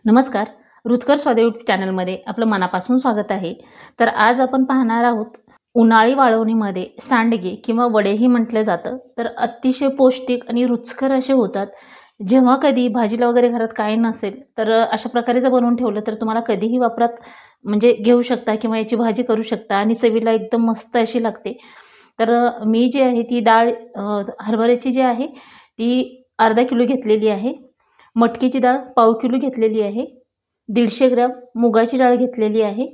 नमस्कार. रुचकर स्वाद यूट्यूब चॅनलमध्ये आपलं मनापासून स्वागत आहे. तर आज आपण पाहणार आहोत उन्हाळी वाळवणीमध्ये सांडगे किंवा वडेही म्हटलं जातं. तर अतिशय पौष्टिक आणि रुचकर असे होतात. जेव्हा कधी भाजीला वगैरे घरात काही नसेल तर अशा प्रकारे जर बनवून ठेवलं तर तुम्हाला कधीही वापरात म्हणजे घेऊ शकता किंवा याची भाजी करू शकता आणि चवीला एकदम मस्त अशी लागते. तर मी जी आहे ती डाळ हरभऱ्याची जी आहे ती अर्धा किलो घेतलेली आहे. मटकीची डाळ पाव किलो घेतलेली आहे. 150 ग्रॅम मुगाची डाळ घेतलेली आहे.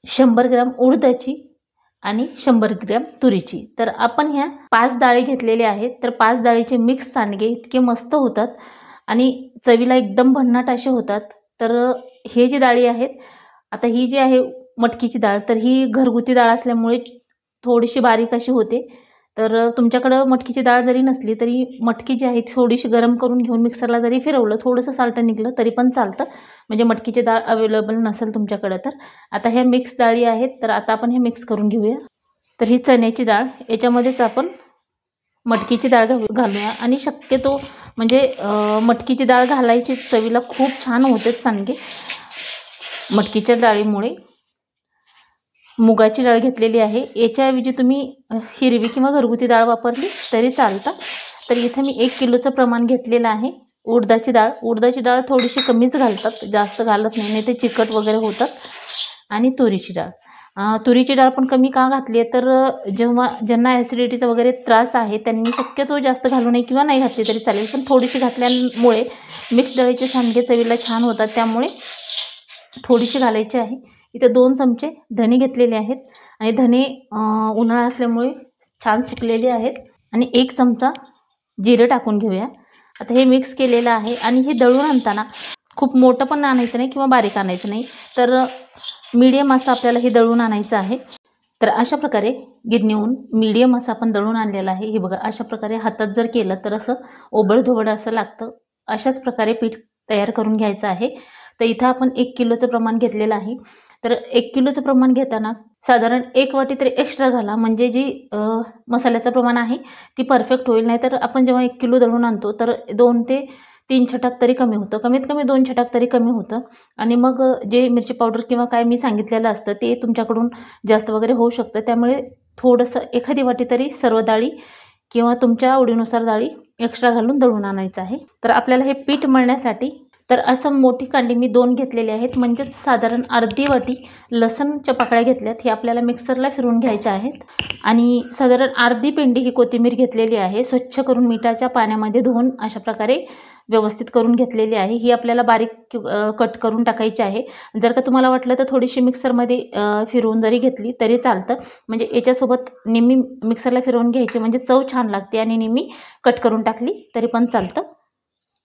100 ग्रॅम उडदाची आणि 100 ग्रॅम तुरीची. तर आपण ह्या 5 डाळी घेतलेल्या आहेत. तर 5 डाळीचे मिक्स सांडगे इतके मस्त होतात आणि चवीला एकदम भन्नाट असे होतात. तर हे जे डाळी आहेत, आता ही जी आहे मटकीची डाळ, तर ही घरगुती डाळ असल्यामुळे थोडीशी बारीक अशी होते. तर तुमच्याकडं मटकीची डाळ जरी नसली तरी मटकी जी आहे थोडीशी गरम करून घेऊन मिक्सरला जरी फिरवलं, थोडंसं साल्ट निघालं तरी पण चालतं. म्हणजे मटकीची डाळ अवेलेबल नसेल तुमच्याकडं तर. आता ह्या मिक्स डाळी आहेत, तर आता आपण हे मिक्स करून घेऊया. तर ही चण्याची डाळ, याच्यामध्येच आपण मटकीची डाळ घालूया आणि शक्यतो म्हणजे मटकीची डाळ घालायची, चवीला खूप छान होते सांडगे मटकीच्या डाळीमुळे. मुगाची डाळ घेतलेली आहे. याच्याऐवजी तुम्ही हिरवी किंवा घरगुती डाळ वापरली तरी चालतं. तर इथं मी 1 किलोचं प्रमाण घेतलेलं आहे. उडदाची डाळ थोडीशी कमीच घालतात, जास्त घालत नाही, ते चिकट वगैरे होतात. आणि तुरीची डाळ पण कमी का घातली आहे, तर ज्यांना ॲसिडिटीचा वगैरे त्रास आहे त्यांनी शक्यतो जास्त घालू नये किंवा नाही घातली तरी चालेल, पण थोडीशी घातल्यामुळे मिक्स डाळीचे सांडगे चवीला छान होतात, त्यामुळे थोडीशी घालायची आहे. इथे 2 चमचे धने घेतलेले आहेत आणि धने उन्हाळा असल्यामुळे छान सुकलेले आहेत. आणि 1 चमचा जिरे टाकून घेऊया. आता हे मिक्स केलेलं आहे आणि हे दळून आणताना खूप मोठं पण आणायचं नाही किंवा बारीक आणायचं नाही, तर मीडियम असं आपल्याला हे दळून आणायचं आहे. तर अशा प्रकारे गिरणीहून मीडियम असं आपण दळून आणलेलं आहे. हे बघा, अशा प्रकारे हातात जर केलं तर असं ओबडधोबड असं लागतं. अशाच प्रकारे पीठ तयार करून घ्यायचं आहे. तर इथं आपण 1 किलोचं प्रमाण घेतलेलं आहे. तर 1 किलोचं प्रमाण घेताना साधारण 1 वाटी तरी एक्स्ट्रा घाला, म्हणजे जी मसाल्याचं प्रमाण आहे ती परफेक्ट होईल. नाही तर आपण जेव्हा 1 किलो दळून आणतो तर 2 ते 3 छटाक तरी कमी होतं, कमीत कमी 2 छटाक तरी कमी होतं. आणि मग जे मिरची पावडर किंवा काय मी सांगितलेलं असतं ते तुमच्याकडून जास्त वगैरे होऊ शकतं. त्यामुळे थोडंसं एखादी वाटी तरी सर्व डाळी किंवा तुमच्या आवडीनुसार डाळी एक्स्ट्रा घालून दळून आणायचं आहे. तर आपल्याला हे पीठ मळण्यासाठी तर असं मोठी कांडी मी 2 घेतलेली आहेत, म्हणजेच साधारण अर्धी वाटी लसणच्या पाकळ्या घेतल्यात. हे आपल्याला मिक्सरला फिरवून घ्यायच्या आहेत. आणि साधारण अर्धी पेंडी ही कोथिंबीर घेतलेली आहे, स्वच्छ करून मिठाच्या पाण्यामध्ये धुवून अशा प्रकारे व्यवस्थित करून घेतलेली आहे. ही आपल्याला बारीक कट करून टाकायची आहे. जर का तुम्हाला वाटलं तर थोडीशी मिक्सरमध्ये फिरवून जरी घेतली तरी चालतं, म्हणजे याच्यासोबत निम्मी मिक्सरला फिरवून घ्यायची, म्हणजे चव छान लागते. आणि निम्मी कट करून टाकली तरी पण चालतं.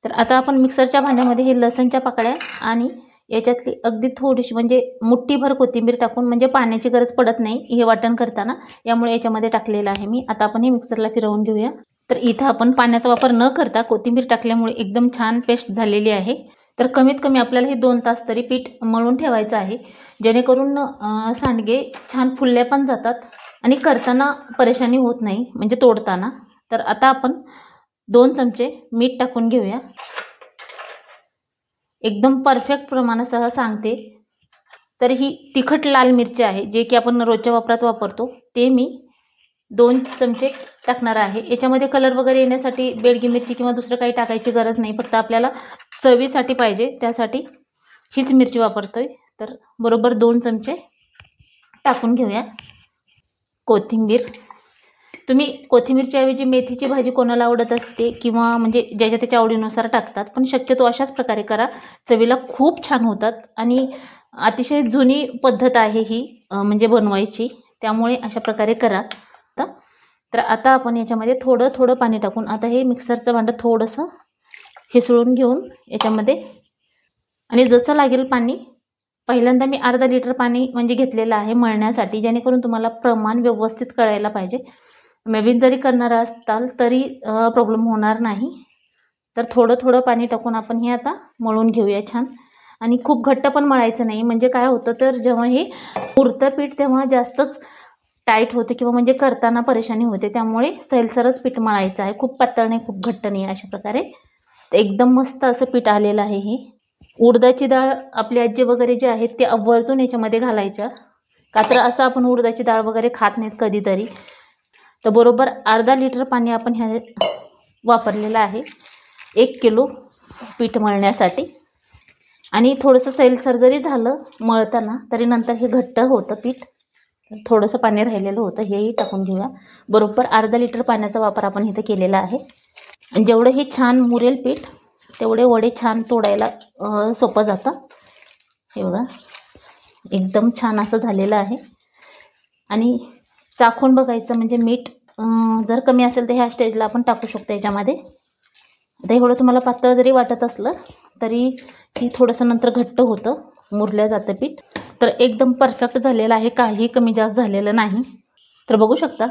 तर आता आपण मिक्सरच्या भांड्यामध्ये हे लसणच्या पाकळ्या आणि याच्यातली अगदी थोडीशी म्हणजे मुठ्ठीभर कोथिंबीर टाकून, म्हणजे पाण्याची गरज पडत नाही हे वाटण करताना, यामुळे याच्यामध्ये टाकलेलं आहे मी. आता आपण हे मिक्सरला फिरवून घेऊया. तर इथं आपण पाण्याचा वापर न करता कोथिंबीर टाकल्यामुळे एकदम छान पेस्ट झालेली आहे. तर कमीत कमी आपल्याला हे 2 तास तरी पीठ मळून ठेवायचं आहे, जेणेकरून सांडगे छान फुलल्या पण जातात आणि करताना परेशानी होत नाही, म्हणजे तोडताना. तर आता आपण 2 चमचे मीठ टाकून घेऊया. एकदम परफेक्ट प्रमाणासह सांगते. तर ही तिखट लाल मिरची आहे, जे की आपण रोजच्या वापरात वापरतो, ते मी 2 चमचे टाकणार आहे. याच्यामध्ये कलर वगैरे येण्यासाठी बेडगी मिरची किंवा दुसरं काही टाकायची गरज नाही, फक्त आपल्याला चवीसाठी पाहिजे त्यासाठी हीच मिरची वापरतोय. तर बरोबर 2 चमचे टाकून घेऊया. कोथिंबीर, तुम्ही कोथिंबीरच्या ऐवजी मेथीची भाजी कोणाला आवडत असते किंवा म्हणजे ज्याच्या त्याच्या आवडीनुसार टाकतात, पण शक्यतो अशाच प्रकारे करा, चवीला खूप छान होतात. आणि अतिशय जुनी पद्धत आहे ही म्हणजे बनवायची, त्यामुळे अशा प्रकारे करा. तर आता आपण याच्यामध्ये थोडं थोडं पाणी टाकून आता हे मिक्सरचं भांडं थोडंसं हिसळून घेऊन याच्यामध्ये, आणि जसं लागेल पाणी, पहिल्यांदा मी अर्धा लिटर पाणी म्हणजे घेतलेलं आहे मळण्यासाठी, जेणेकरून तुम्हाला प्रमाण व्यवस्थित कळायला पाहिजे. नवीन जरी करणार असाल तरी प्रॉब्लेम होणार नाही. तर थोडं थोडं पाणी टाकून आपण हे आता मळून घेऊया छान. आणि खूप घट्ट पण मळायचं नाही, म्हणजे काय होतं तर जेव्हा हे उरतं पीठ तेव्हा जास्तच टाईट होते किंवा म्हणजे करताना परेशानी होते, त्यामुळे सैलसरच पीठ मळायचं आहे, खूप पातळ नाही खूप घट्ट नाही. अशा प्रकारे एकदम मस्त असं पीठ आलेलं आहे हे. उडदाची डाळ आपली आजी वगैरे जे आहेत ते आवर्जून याच्यामध्ये घालायच्या, का तर असं आपण उडदाची डाळ वगैरे खात नाहीत कधीतरी. तर बरोबर अर्धा लिटर पाणी आपण ह्या वापरलेलं आहे 1 किलो पीठ मळण्यासाठी. आणि थोडंसं सैलसर जरी झालं मळताना तरी नंतर हे घट्ट होतं पीठ. थोडंसं पाणी राहिलेलं होतं, हेही टाकून घेऊया. बरोबर अर्धा लिटर पाण्याचा वापर आपण इथं केलेला आहे. आणि जेवढं हे छान मुरेल पीठ तेवढे वडे छान तोडायला सोपं जातं. हे बघा एकदम छान असं झालेलं आहे. आणि चाखून बघायचं म्हणजे मीठ जर कमी असेल तर ह्या स्टेजला आपण टाकू शकतो याच्यामध्ये. आता एवढं तुम्हाला पातळ जरी वाटत असलं तरी ही थोडंसं नंतर घट्ट होतं, मुरलं जातं पीठ. तर एकदम परफेक्ट झालेलं आहे, काही कमी जास्त झालेलं नाही. तर बघू शकता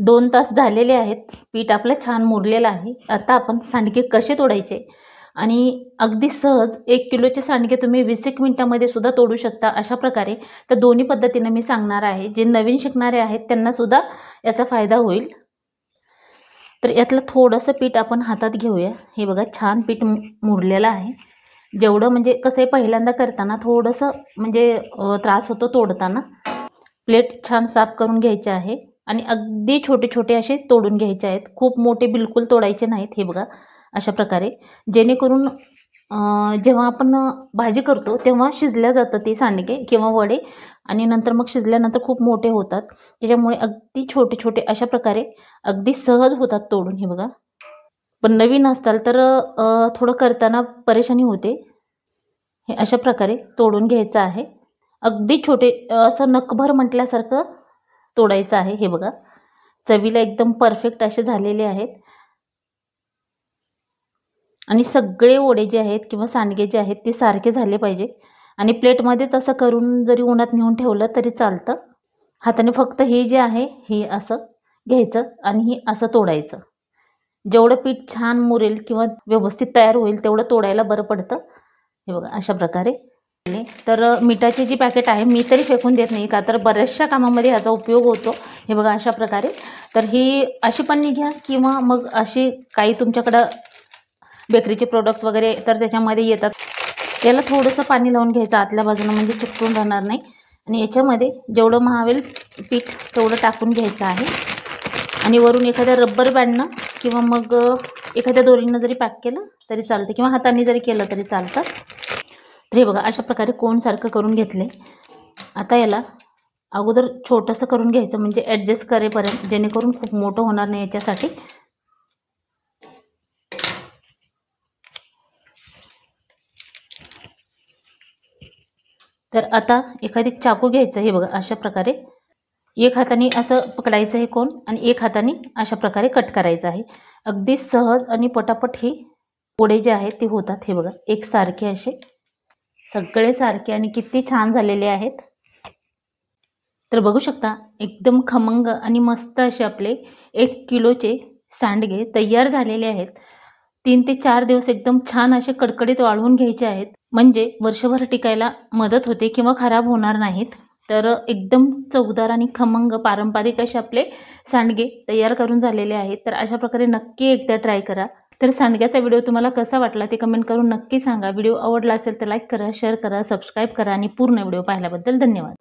2 तास झालेले आहेत, पीठ आपलं छान मुरलेलं आहे. आता आपण सांडगे कसे तोडायचे आणि अगदी सहज 1 किलोचे सांडगे तुम्ही 20 मिनिटामध्ये सुद्धा तोडू शकता अशा प्रकारे. तर दोन्ही पद्धतीनं मी सांगणार आहे, जे नवीन शिकणारे आहेत त्यांनासुद्धा याचा फायदा होईल. तर यातलं थोडंसं पीठ आपण हातात घेऊया. हे बघा छान पीठ मुरलेलं आहे. जेवढं म्हणजे कसं आहे, पहिल्यांदा करताना थोडंसं म्हणजे त्रास होतो तोडताना. प्लेट छान साफ करून घ्यायचे आहे आणि अगदी छोटे छोटे असे तोडून घ्यायचे आहेत, खूप मोठे बिलकुल तोडायचे नाहीत. हे बघा अशा प्रकारे, जेणेकरून जेव्हा आपण भाजी करतो तेव्हा शिजल्या जातं ते सांडगे किंवा वडे आणि नंतर मग शिजल्यानंतर खूप मोठे होतात. त्याच्यामुळे अगदी छोटे छोटे अशा प्रकारे अगदी सहज होतात तोडून. हे बघा, पण नवीन असताल तर थोडं करताना परेशानी होते. हे अशा प्रकारे तोडून घ्यायचं आहे. अगदी छोटे असं नखभर म्हटल्यासारखं तोडायचं आहे. हे बघा चवीला एकदम परफेक्ट असे झालेले आहेत. आणि सगळे वडे जे आहेत किंवा सांडगे जे आहेत ते सारखे झाले पाहिजे. आणि प्लेटमध्येच असं करून जरी उन्हात नेऊन ठेवलं तरी चालतं. हाताने फक्त हे जे आहे हे असं घ्यायचं आणि हे असं तोडायचं. जेवढं पीठ छान मुरेल किंवा व्यवस्थित तयार होईल तेवढं तोडायला बरं पडतं. हे बघा अशा प्रकारे. तर मिठाची जी पॅकेट आहे मी तरी फेकून देत नाही, का तर बऱ्याचशा कामामध्ये ह्याचा उपयोग होतो. हे बघा अशा प्रकारे. तर ही अशी पण घ्या किंवा मग अशी काही तुमच्याकडं बेकरीचे प्रोडक्ट्स वगैरे तर त्याच्यामध्ये येतात. याला थोडंसं पाणी लावून घ्यायचं आतल्या बाजूनं, म्हणजे चिकटून राहणार नाही. आणि याच्यामध्ये जेवढं महावेल पीठ तेवढं टाकून घ्यायचं आहे. आणि वरून एखाद्या रब्बर बँडनं किंवा मग एखाद्या दोरीनं जरी पॅक केलं तरी चालतं किंवा हाताने जरी केलं तरी चालतं. तर हे बघा अशा प्रकारे कोनसारखं करून घेतले. आता याला अगोदर छोटंसं करून घ्यायचं, म्हणजे ॲडजस्ट करेपर्यंत, जेणेकरून खूप मोठं होणार नाही याच्यासाठी. तर आता एखादी चाकू घ्यायचं. हे बघा अशा प्रकारे एक हाताने असं पकडायचं हे कोन आणि एक हाताने अशा प्रकारे कट करायचं आहे. अगदी सहज आणि पटापट हे वडे जे आहेत ते होतात. हे बघा एकसारखे असे सगळे सारखे आणि किती छान झालेले आहेत. तर बघू शकता एकदम खमंग आणि मस्त असे आपले 1 किलोचे सांडगे तयार झालेले आहेत. 3 ते 4 दिवस एकदम छान असे कडकडीत वाळवून घ्यायचे आहेत, म्हणजे वर्षभर टिकायला मदत होते किंवा खराब होणार नाहीत. तर एकदम चवदार आणि खमंग पारंपरिक असे आपले सांडगे तयार करून झालेले आहेत. तर अशा प्रकारे नक्की एकदा ट्राय करा. तर सांडग्याचा व्हिडिओ तुम्हाला कसा वाटला ते कमेंट करून नक्की सांगा. व्हिडिओ आवडला असेल तर लाईक करा, शेअर करा, सबस्क्राईब करा आणि पूर्ण व्हिडिओ पाहिल्याबद्दल धन्यवाद.